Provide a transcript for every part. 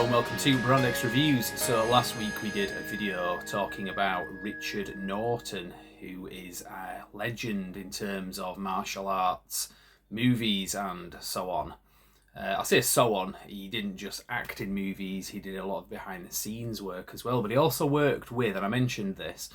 Hello and welcome to Brandex Reviews. So last week we did a video talking about Richard Norton, who is a legend in terms of martial arts, movies and so on. I say so on, he didn't just act in movies, he did a lot of behind the scenes work as well, but he also worked with, and I mentioned this,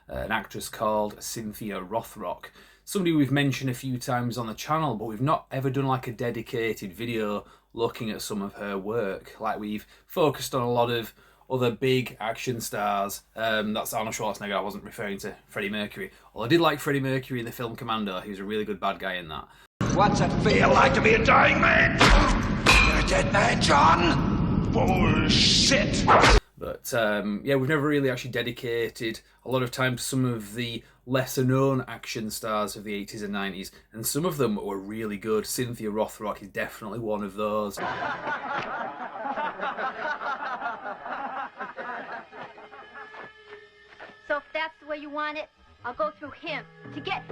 an actress called Cynthia Rothrock. Somebody we've mentioned a few times on the channel, but we've not ever done like a dedicated video looking at some of her work. Like we've focused on a lot of other big action stars. That's Arnold Schwarzenegger, I wasn't referring to Freddie Mercury. Well, I did like Freddie Mercury in the film Commando, he was a really good bad guy in that. What's it feel like to be a dying man? You're a dead man, John. Bullshit. But yeah, we've never really actually dedicated a lot of time to some of the lesser known action stars of the 80s and 90s, and some of them were really good. Cynthia Rothrock is definitely one of those. So if that's the way you want it, I'll go through him to get...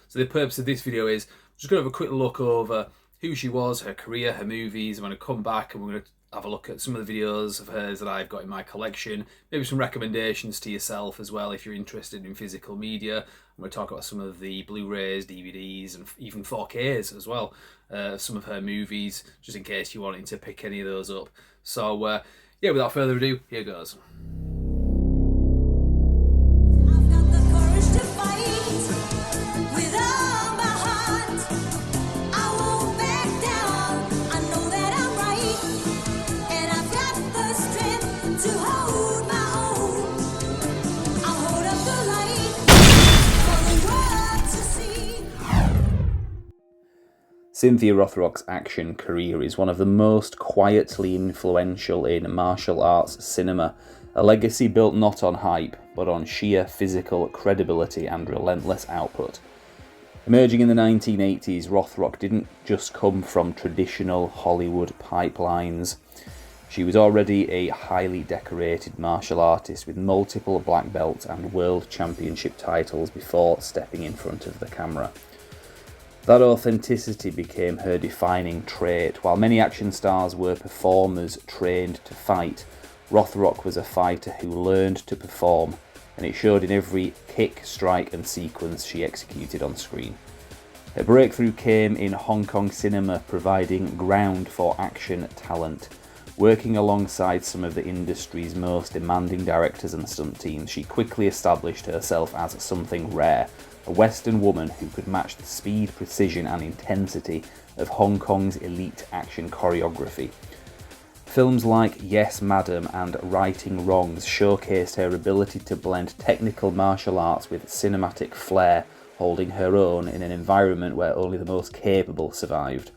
So the purpose of this video is just going to have a quick look over who she was, her career, her movies. I'm going to come back and we're going to have a look at some of the videos of hers that I've got in my collection. Maybe some recommendations to yourself as well if you're interested in physical media. I'm going to talk about some of the Blu-rays, DVDs and even 4Ks as well. Some of her movies, just in case you're wanting to pick any of those up. So yeah, without further ado, here goes. Cynthia Rothrock's action career is one of the most quietly influential in martial arts cinema, a legacy built not on hype, but on sheer physical credibility and relentless output. Emerging in the 1980s, Rothrock didn't just come from traditional Hollywood pipelines. She was already a highly decorated martial artist with multiple black belts and world championship titles before stepping in front of the camera. That authenticity became her defining trait. While many action stars were performers trained to fight, Rothrock was a fighter who learned to perform, and it showed in every kick, strike and sequence she executed on screen. Her breakthrough came in Hong Kong cinema, providing ground for action talent. Working alongside some of the industry's most demanding directors and stunt teams, she quickly established herself as something rare, a Western woman who could match the speed, precision and intensity of Hong Kong's elite action choreography. Films like Yes Madam and Righting Wrongs showcased her ability to blend technical martial arts with cinematic flair, holding her own in an environment where only the most capable survived.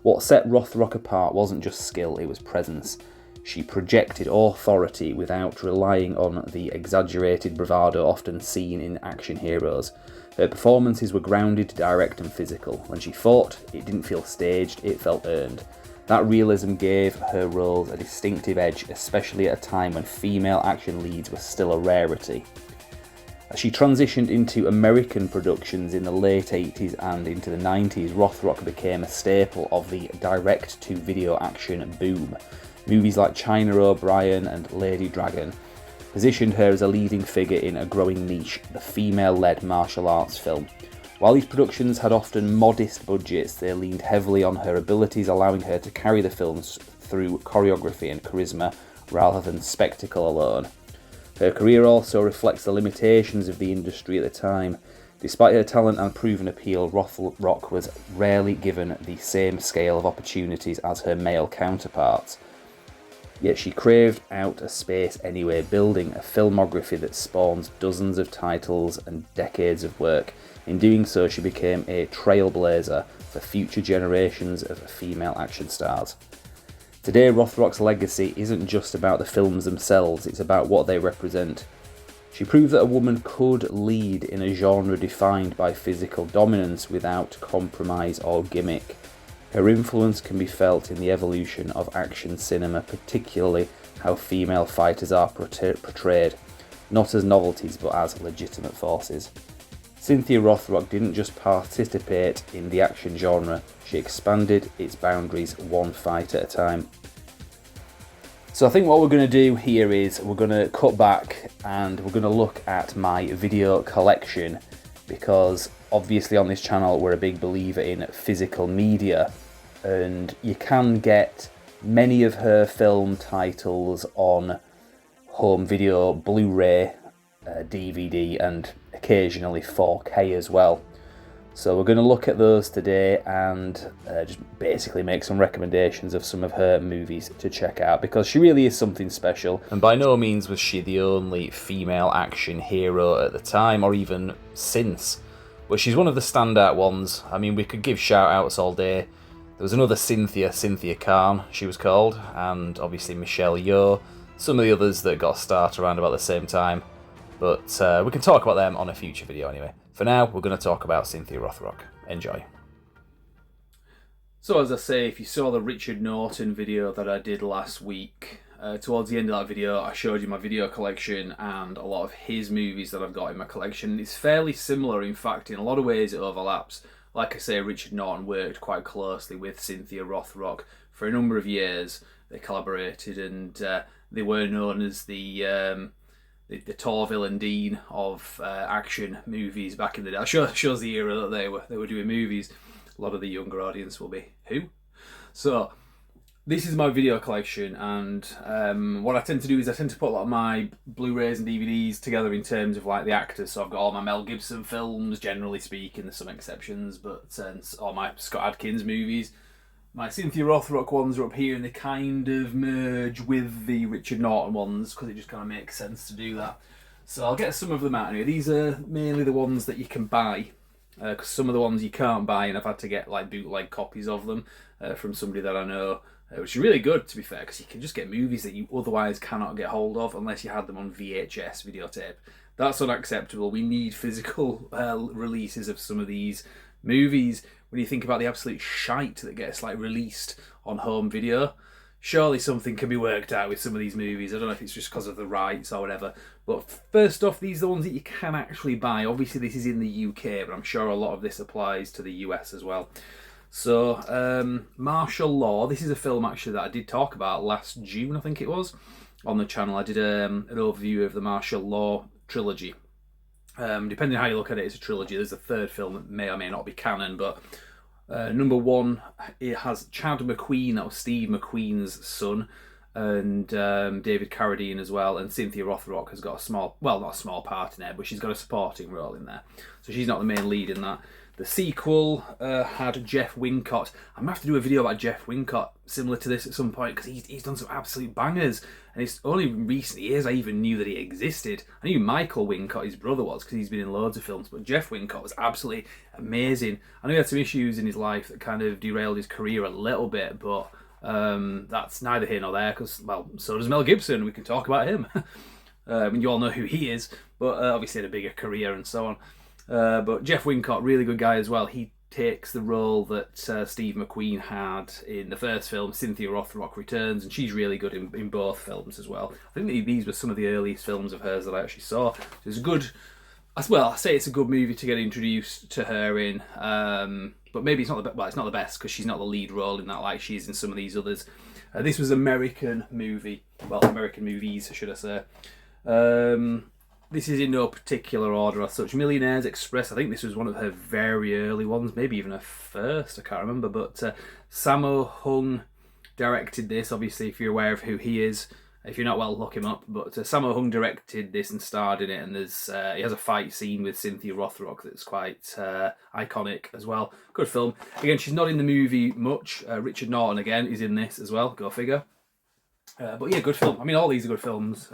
What set Rothrock apart wasn't just skill, it was presence. She projected authority without relying on the exaggerated bravado often seen in action heroes. Her performances were grounded, direct and physical. When she fought, it didn't feel staged, it felt earned. That realism gave her roles a distinctive edge, especially at a time when female action leads were still a rarity. As she transitioned into American productions in the late 80s and into the 90s, Rothrock became a staple of the direct-to-video action boom. Movies like China O'Brien and Lady Dragon positioned her as a leading figure in a growing niche, the female-led martial arts film. While these productions had often modest budgets, they leaned heavily on her abilities, allowing her to carry the films through choreography and charisma rather than spectacle alone. Her career also reflects the limitations of the industry at the time. Despite her talent and proven appeal, Rothrock was rarely given the same scale of opportunities as her male counterparts. Yet she craved out a space anyway, building a filmography that spawns dozens of titles and decades of work. In doing so, she became a trailblazer for future generations of female action stars. Today, Rothrock's legacy isn't just about the films themselves, it's about what they represent. She proved that a woman could lead in a genre defined by physical dominance without compromise or gimmick. Her influence can be felt in the evolution of action cinema, particularly how female fighters are portrayed, not as novelties but as legitimate forces. Cynthia Rothrock didn't just participate in the action genre, she expanded its boundaries one fight at a time. So I think what we're going to do here is we're going to cut back and we're going to look at my video collection, because obviously on this channel we're a big believer in physical media, and you can get many of her film titles on home video, Blu-ray, DVD and occasionally 4K as well. So we're going to look at those today and just basically make some recommendations of some of her movies to check out, because she really is something special. And by no means was she the only female action hero at the time, or even since. But she's one of the standout ones. I mean, we could give shout outs all day. There was another Cynthia Khan, she was called, and obviously Michelle Yeoh. Some of the others that got a start around about the same time. But we can talk about them on a future video anyway. For now, we're going to talk about Cynthia Rothrock. Enjoy. So as I say, if you saw the Richard Norton video that I did last week, towards the end of that video I showed you my video collection and a lot of his movies that I've got in my collection. It's fairly similar, in fact, in a lot of ways it overlaps. Like I say, Richard Norton worked quite closely with Cynthia Rothrock for a number of years. They collaborated, and they were known as the tall villain dean of action movies back in the day. Shows the era that they were doing movies. A lot of the younger audience will be, who? So this is my video collection, and what I tend to do is I tend to put a lot of my Blu-rays and DVDs together in terms of like the actors. So I've got all my Mel Gibson films, generally speaking, there's some exceptions, but all my Scott Adkins movies. My Cynthia Rothrock ones are up here, and they kind of merge with the Richard Norton ones because it just kind of makes sense to do that. So I'll get some of them out anyway. These are mainly the ones that you can buy, because some of the ones you can't buy, and I've had to get like bootleg copies of them from somebody that I know, which is really good, to be fair, because you can just get movies that you otherwise cannot get hold of unless you had them on VHS videotape. That's unacceptable. We need physical releases of some of these movies. When you think about the absolute shite that gets like released on home video, surely something can be worked out with some of these movies. I don't know if it's just because of the rights or whatever. But first off, these are the ones that you can actually buy. Obviously this is in the UK, but I'm sure a lot of this applies to the US as well. So Martial Law, this is a film actually that I did talk about last June, I think it was, on the channel. I did an overview of the Martial Law trilogy. Depending on how you look at it, it's a trilogy. There's a third film that may or may not be canon, but number one, it has Chad McQueen, that was Steve McQueen's son, and David Carradine as well, and Cynthia Rothrock has got a small, well, not a small part in it, but she's got a supporting role in there. So she's not the main lead in that. The sequel had Jeff Wincott. I'm going to have to do a video about Jeff Wincott similar to this at some point, because he's done some absolute bangers. And it's only in recent years I even knew that he existed. I knew Michael Wincott, his brother, was, because he's been in loads of films. But Jeff Wincott was absolutely amazing. I know he had some issues in his life that kind of derailed his career a little bit, but that's neither here nor there, because, well, so does Mel Gibson. We can talk about him. I mean, you all know who he is, but obviously had a bigger career and so on. But Jeff Wincott, really good guy as well. He takes the role that Steve McQueen had in the first film, Cynthia Rothrock Returns, and she's really good in both films as well. I think these were some of the earliest films of hers that I actually saw. It's a good, as well, I say it's a good movie to get introduced to her in, but maybe it's not the it's not the best, because she's not the lead role in that like she is in some of these others. This was an American movie, well, American movies, should I say. This is in no particular order as such. Millionaire's Express, I think this was one of her very early ones, maybe even her first, I can't remember. But Sammo Hung directed this, obviously, if you're aware of who he is. If you're not, well, look him up. But Sammo Hung directed this and starred in it, and he has a fight scene with Cynthia Rothrock that's quite iconic as well. Good film. Again, she's not in the movie much. Richard Norton, again, is in this as well, go figure. But yeah, good film. I mean, all these are good films.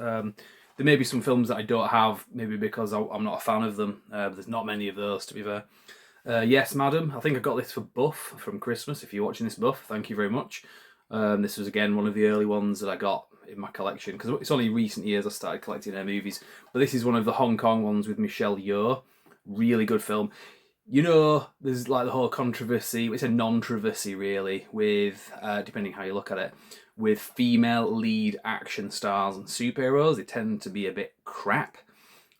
There may be some films that I don't have, maybe because I'm not a fan of them. There's not many of those, to be fair. Yes, Madam. I think I got this for Buff from Christmas. If you're watching this, Buff, thank you very much. This was, again, one of the early ones that I got in my collection, because it's only recent years I started collecting her movies. But this is one of the Hong Kong ones with Michelle Yeoh. Really good film. You know, there's like the whole controversy, it's a non-troversy really, with, depending how you look at it, with female lead action stars and superheroes. They tend to be a bit crap.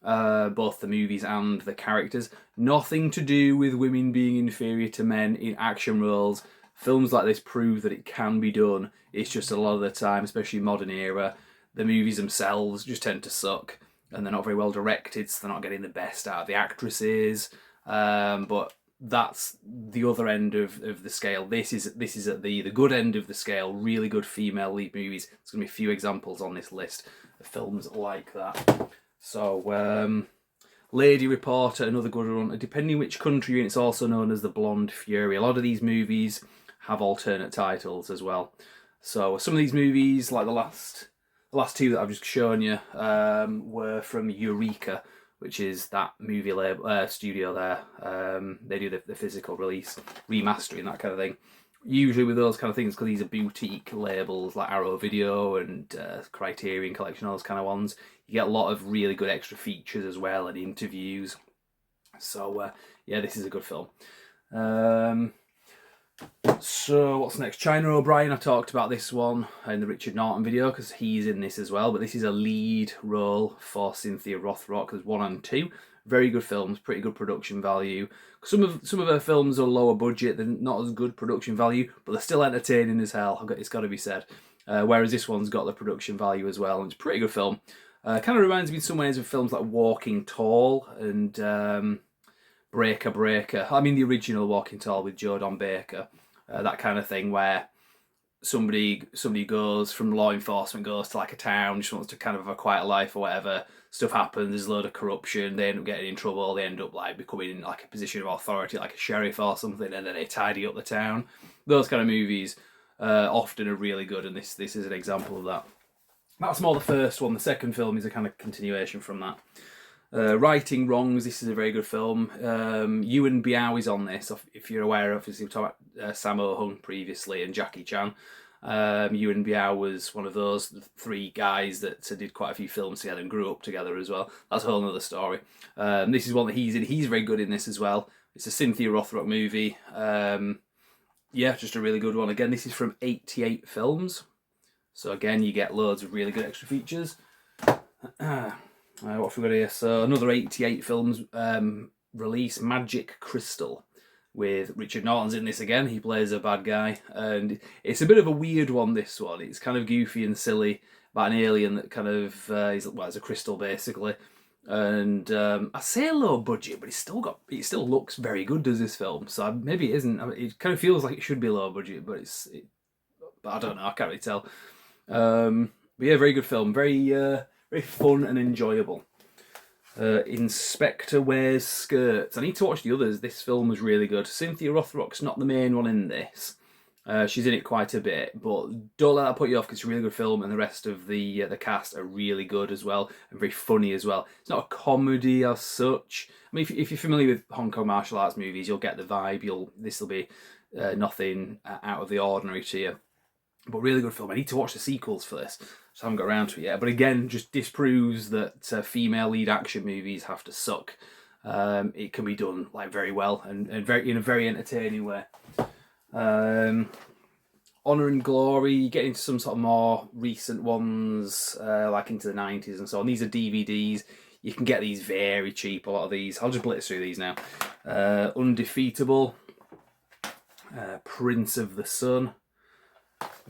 both the movies and the characters. Nothing to do with women being inferior to men in action roles. Films like this prove that it can be done. It's just a lot of the time, especially modern era, the movies themselves just tend to suck, and they're not very well directed, so they're not getting the best out of the actresses. But that's the other end of the scale. This is at the good end of the scale. Really good female lead movies. There's going to be a few examples on this list of films like that. So, Lady Reporter, another good one. Depending which country you're in, it's also known as the Blonde Fury. A lot of these movies have alternate titles as well. So some of these movies, like the last two that I've just shown you, were from Eureka, which is that movie studio there. They do the physical release, remastering, that kind of thing. Usually with those kind of things, because these are boutique labels like Arrow Video and Criterion Collection, all those kind of ones, you get a lot of really good extra features as well and interviews. So yeah, this is a good film. So what's next? China O'Brien. I talked about this one in the Richard Norton video because he's in this as well, but this is a lead role for Cynthia Rothrock. There's 1 and 2. Very good films, pretty good production value. Some of her films are lower budget, they're not as good production value, but they're still entertaining as hell, it's got to be said. Whereas this one's got the production value as well, and it's a pretty good film. Kind of reminds me in some ways of films like Walking Tall and Breaker Breaker. I mean the original Walking Tall with Joe Don Baker. That kind of thing where somebody goes from law enforcement, goes to like a town, just wants to kind of have a quiet life or whatever. Stuff happens, there's a load of corruption, they end up getting in trouble, they end up like becoming in like a position of authority, like a sheriff or something, and then they tidy up the town. Those kind of movies often are really good, and this is an example of that. That's more the first one. The second film is a kind of continuation from that. Righting Wrongs, this is a very good film. Ewan Biao is on this, if you're aware. Obviously, we talked about Sammo Hung previously and Jackie Chan. Ewan Biao was one of those 3 guys that did quite a few films together and grew up together as well. That's a whole other story. This is one that he's in. He's very good in this as well. It's a Cynthia Rothrock movie. Yeah, just a really good one. Again, this is from 88 Films. So again, you get loads of really good extra features. What have we got here? So another 88 Films release, Magic Crystal, with Richard Norton's in this again. He plays a bad guy, and it's a bit of a weird one, this one. It's kind of goofy and silly about an alien that kind of is a crystal basically. And I say low budget, but it still looks very good, does this film? So maybe it isn't. I mean, it kind of feels like it should be low budget, but but I don't know. I can't really tell. But yeah, very good film. Very fun and enjoyable. Inspector Wears Skirts. I need to watch the others. This film was really good. Cynthia Rothrock's not the main one in this. She's in it quite a bit, but don't let that put you off because it's a really good film, and the rest of the cast are really good as well and very funny as well. It's not a comedy as such. I mean, if you're familiar with Hong Kong martial arts movies, you'll get the vibe. This will be nothing out of the ordinary to you. But really good film. I need to watch the sequels for this, so I haven't got around to it yet. But again, just disproves that female lead action movies have to suck. It can be done like very well and very in a very entertaining way. Honor and Glory, you get into some sort of more recent ones, like into the 90s and so on. These are DVDs. You can get these very cheap, a lot of these. I'll just blitz through these now. Undefeatable, Prince of the Sun,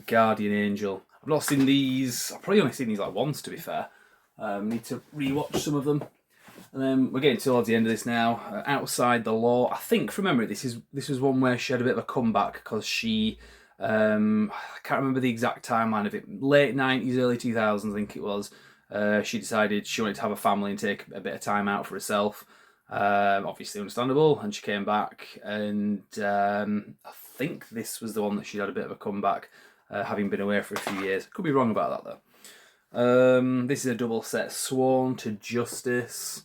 Guardian Angel. I've not seen these. I've probably only seen these like once, to be fair. Need to rewatch some of them. And then we're getting towards the end of this now. Outside the Law. I think, from memory, this was one where she had a bit of a comeback because she, I can't remember the exact timeline of it. Late 90s, early 2000s, I think it was. She decided she wanted to have a family and take a bit of time out for herself. Obviously understandable. And she came back, and I think this was the one that she had a bit of a comeback, having been away for a few years. Could be wrong about that though. This is a double set. Sworn to Justice.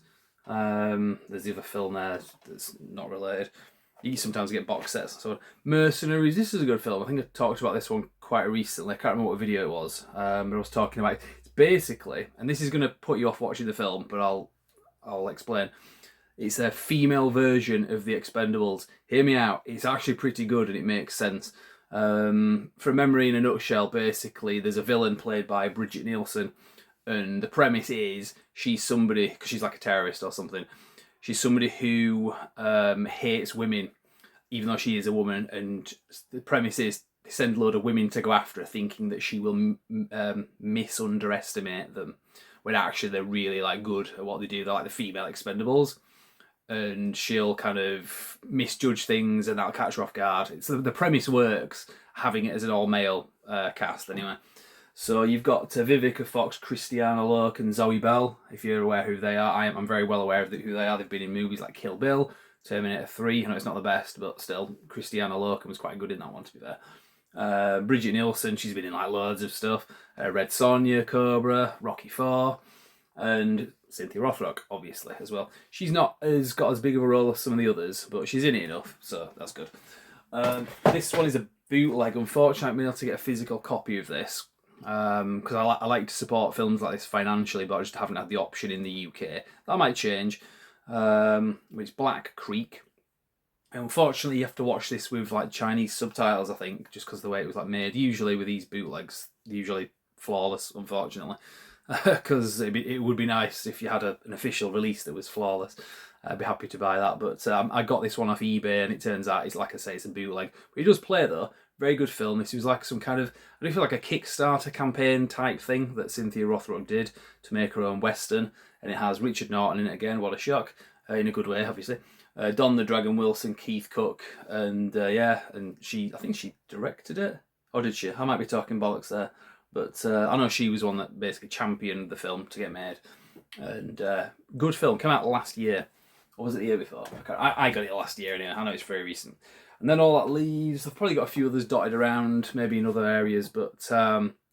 There's the other film there that's not related. You sometimes get box sets. So Mercenaries. This is a good film. I think I talked about this one quite recently. I can't remember what video it was. But I was talking about it. It's basically, and this is going to put you off watching the film, but I'll explain. It's a female version of The Expendables. Hear me out. It's actually pretty good and it makes sense. From memory, in a nutshell, basically, there's a villain played by Bridget Nielsen, And the premise is she's somebody, because she's like a terrorist or something, she's somebody who hates women, even though she is a woman. And the premise is they send a load of women to go after her, thinking that she will misunderestimate them, when actually they're really like good at what they do. They're like the female Expendables. And she'll kind of misjudge things, and that'll catch her off guard. So the premise works, having it as an all-male cast anyway. So you've got Vivica Fox, Christiana Loke, and Zoe Bell, if you're aware who they are. I'm very well aware of who they are. They've been in movies like Kill Bill, Terminator 3. I know it's not the best, but still, Christiana Loke was quite good in that one, to be fair. Bridget Nielsen, she's been in like loads of stuff. Red Sonja, Cobra, Rocky 4, and Cynthia Rothrock, obviously, as well. She's not got as big of a role as some of the others, but she's in it enough, so that's good. This one is a bootleg. Unfortunately, I haven't been able to get a physical copy of this, because I like to support films like this financially, but I just haven't had the option in the UK. That might change. It's Black Creek. Unfortunately, you have to watch this with like Chinese subtitles, I think, just because of the way it was like made. Usually with these bootlegs, usually flawless, unfortunately, because it would be nice if you had an official release that was flawless. I'd be happy to buy that, but I got this one off eBay, and it turns out it's, like I say, it's a bootleg. But it does play though. Very good film. This was like some kind of, I don't feel like a Kickstarter campaign type thing that Cynthia Rothrock did to make her own Western, and it has Richard Norton in it again. What a shock, in a good way, obviously. Don the Dragon Wilson, Keith Cook, and and I think she directed it, or did she? I might be talking bollocks there, but I know she was one that basically championed the film to get made, and good film. Came out last year, or was it the year before? I got it last year anyway. I know it's very recent. And then all that leaves, I've probably got a few others dotted around, maybe in other areas, but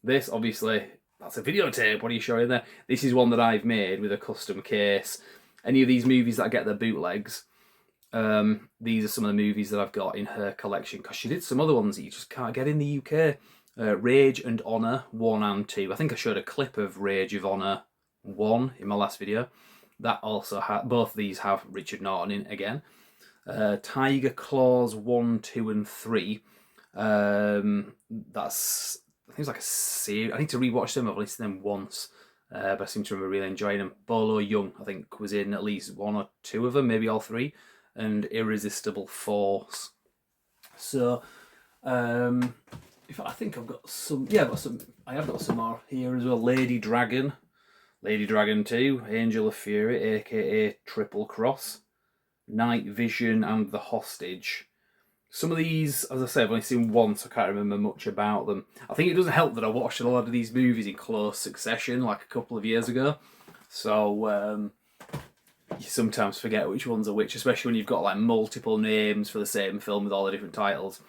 this, obviously, that's a videotape. What are you showing there? This is one that I've made with a custom case. Any of these movies that get their bootlegs, these are some of the movies that I've got in her collection, because she did some other ones that you just can't get in the UK. Rage and Honour 1 and 2. I think I showed a clip of Rage of Honour 1 in my last video. That also both of these have Richard Norton in again. Tiger Claws 1, 2 and 3. That's, I think it's like a series. I need to rewatch them. I've only seen them once, but I seem to remember really enjoying them. Bolo Young, I think, was in at least 1 or 2 of them, maybe all 3, and Irresistible Force. So, I think I've got some. Yeah, I have got some more here as well. Lady Dragon 2, Angel of Fury, aka Triple Cross, Night Vision, and The Hostage. Some of these, as I say, I've only seen once. I can't remember much about them. I think it doesn't help that I watched a lot of these movies in close succession, like a couple of years ago. So you sometimes forget which ones are which, especially when you've got like multiple names for the same film with all the different titles.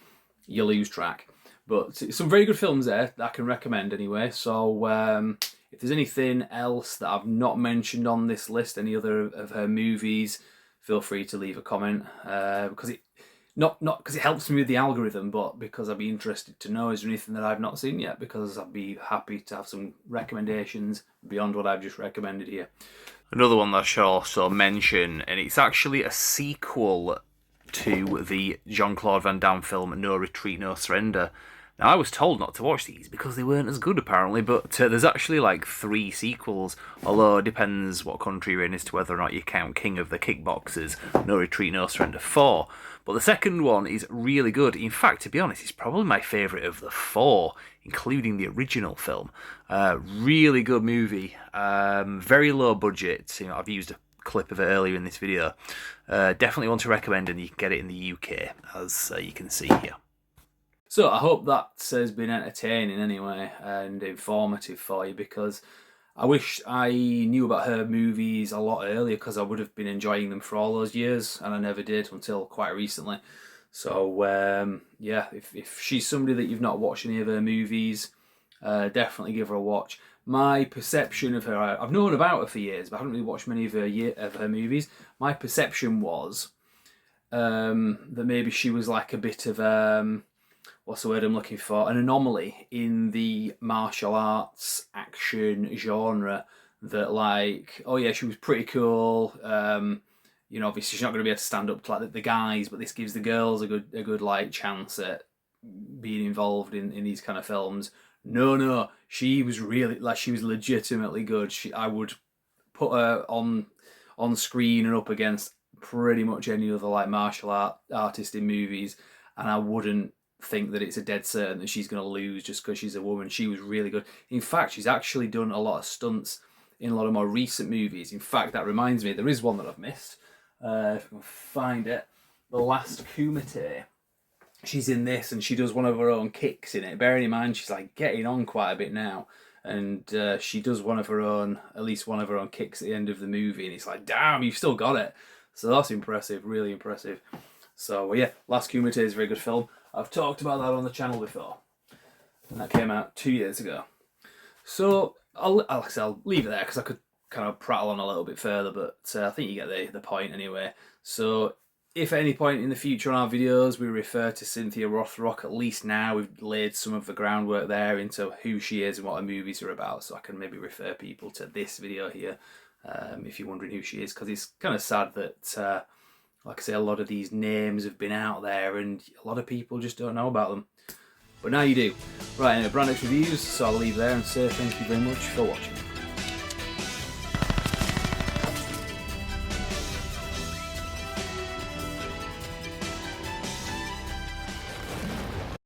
You lose track. But some very good films there that I can recommend anyway. So if there's anything else that I've not mentioned on this list, any other of her movies, feel free to leave a comment, because it not because it helps me with the algorithm, but because I'd be interested to know, is there anything that I've not seen yet, because I'd be happy to have some recommendations beyond what I've just recommended here. Another one that I shall also mention, and it's actually a sequel to the Jean-Claude Van Damme film No Retreat, No Surrender. Now, I was told not to watch these because they weren't as good, apparently, but there's actually like 3 sequels, although it depends what country you're in as to whether or not you count King of the Kickboxers, No Retreat, No Surrender 4. But the second one is really good. In fact, to be honest, it's probably my favourite of the 4, including the original film. Really good movie, very low budget. I've used a clip of it earlier in this video. Definitely want to recommend, and you can get it in the UK, as you can see here. So I hope that has been entertaining anyway, and informative for you, because I wish I knew about her movies a lot earlier, because I would have been enjoying them for all those years, and I never did until quite recently. So yeah, if she's somebody that you've not watched any of her movies, definitely give her a watch. My perception of her, I've known about her for years, but I haven't really watched many of her movies. My perception was that maybe she was like a bit of what's the word I'm looking for? An anomaly in the martial arts action genre. That like, oh yeah, she was pretty cool. Obviously she's not going to be able to stand up to like the guys, but this gives the girls a good like chance at being involved in these kind of films. No, she was really, like, she was legitimately good. I would put her on screen and up against pretty much any other like martial artist in movies, and I wouldn't think that it's a dead certain that she's going to lose just because she's a woman. She was really good. In fact, she's actually done a lot of stunts in a lot of more recent movies. In fact, that reminds me, there is one that I've missed. If I can find it, The Last Kumite. She's in this, and she does one of her own kicks in it. Bearing in mind, she's like getting on quite a bit now, and she does one of her own, at least one of her own kicks at the end of the movie, and it's like, damn, you've still got it. So that's impressive, really impressive. So yeah, Last Kumite is a very good film. I've talked about that on the channel before, and that came out 2 years ago. So I'll leave it there because I could kind of prattle on a little bit further, but I think you get the point anyway. So if at any point in the future on our videos we refer to Cynthia Rothrock, at least now we've laid some of the groundwork there into who she is and what her movies are about, so I can maybe refer people to this video here if you're wondering who she is, because it's kind of sad that like I say, a lot of these names have been out there and a lot of people just don't know about them. But now you do. Right, anyway, brand next reviews, so I'll leave there and say thank you very much for watching.